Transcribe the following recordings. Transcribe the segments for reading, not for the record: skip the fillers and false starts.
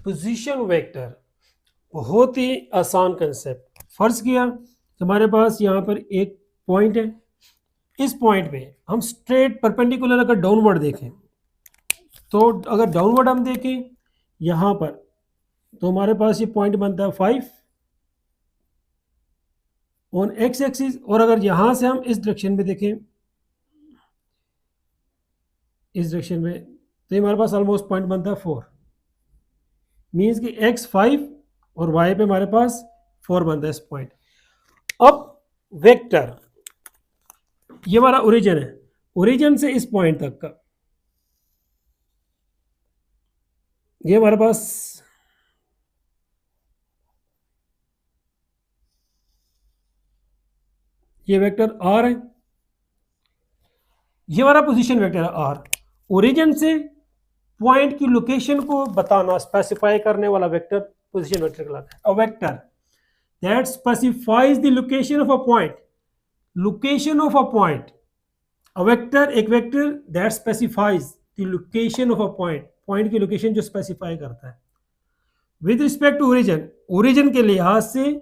Position vector बहुत ही आसान concept. फर्ज किया कि हमारे पास यहाँ पर एक पॉइंट है, इस पॉइंट पे हम स्ट्रेट परपेंडिकुलर अगर डाउनवर्ड देखें तो अगर डाउनवर्ड हम देखें यहाँ पर तो हमारे पास ये पॉइंट बनता है 5 ऑन एक्स एक्सिस, और अगर यहाँ से हम इस डायरेक्शन में देखें, इस डायरेक्शन में, तो ये हमारे पास ऑलमोस्ट पॉइंट बनता है 4। मीन्स कि x 5 और y पे हमारे पास 4 बनता है इस पॉइंट। अब वेक्टर ये हमारा ओरिजिन है, ओरिजिन से इस पॉइंट तक का ये हमारे पास ये वेक्टर r है, ये हमारा पोजीशन वेक्टर है r। ओरिजिन से पॉइंट की लोकेशन को बताना, स्पेसिफाई करने वाला वेक्टर पोजीशन वेक्टर कहलाता है। A vector that specifies the location of a point, location of a point. A vector एक vector that specifies the location of a point, point की लोकेशन जो स्पेसिफाई करता है with respect to origin, origin के लिहाज से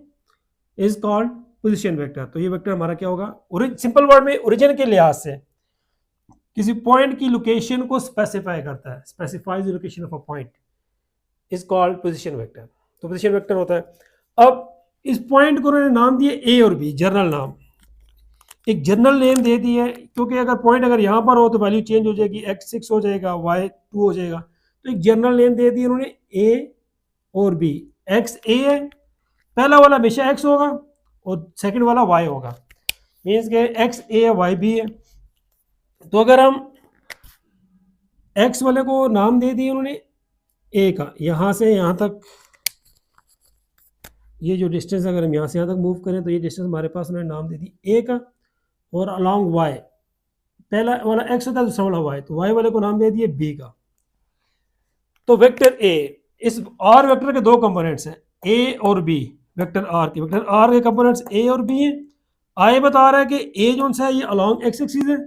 is called position vector. तो ये वेक्टर हमारा क्या होगा, सिंपल वर्ड में ओरिजिन के लिहाज से किसी पॉइंट की लोकेशन को स्पेसिफाई करता है, specifies the location of a point is called position vector. तो पोजीशन वेक्टर होता है। अब इस पॉइंट को उन्होंने नाम दिए ए और बी, जनरल नाम, एक जनरल नेम दे दिया है, क्योंकि अगर पॉइंट अगर यहाँ पर हो तो वैल्यू चेंज हो जाएगी, x6 हो जाएगा, y2 हो जाएगा। तो एक जनरल नेम दे दिया उन्होंने ए और बी। x a है, पहला वाला हमेशा x होगा और सेकंड वाला y होगा, मीन्स के x a है y b है। तो अगर हम x वाले को नाम दे दिए उन्होंने a का, यहाँ से यहाँ तक ये जो डिस्टेंस अगर हम यहाँ से यहाँ तक मूव करें तो ये डिस्टेंस हमारे पास उन्होंने नाम दे दी a का, और अलॉन्ग y, पहला वाला x होता है दूसरा वाला y, तो y वाले को नाम दे दिए b का। तो वेक्टर a, इस r वेक्टर के दो कंपोनेंट्स हैं a और b, वेक्टर r के, वेक्टर r के कंपोनेंट्स a और b हैं। i बता रहा है कि a जो सा है ये अलॉन्ग x एक्सिस है,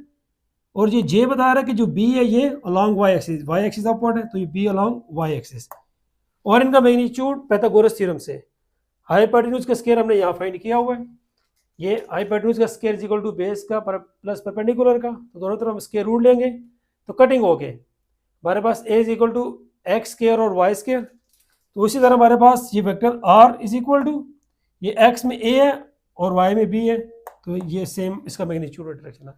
और ये j बता रहा है कि जो b है ये अलॉन्ग y एक्सिस अपवर्ड है, तो ये b अलॉन्ग y एक्सिस। और इनका मैग्नीट्यूड पाइथागोरस थ्योरम से हाइपोटेन्यूज का स्क्वायर हमने यहाँ फाइंड किया हुआ है। ये हाइपोटेन्यूज का square is equal to base का प्लस परपेंडिकुलर का, तो दोनों तरफ हम स्क्वायर रूट लेंगे तो कटिंग हो गए हमारे पास a is equal to x square और वाई स्क्वायर। तो उसी तरह हमारे पास ये vector r is equal to ये x में a है और y में b है, तो ये सेम इसका मैग्नीट्यूड डायरेक्शन है।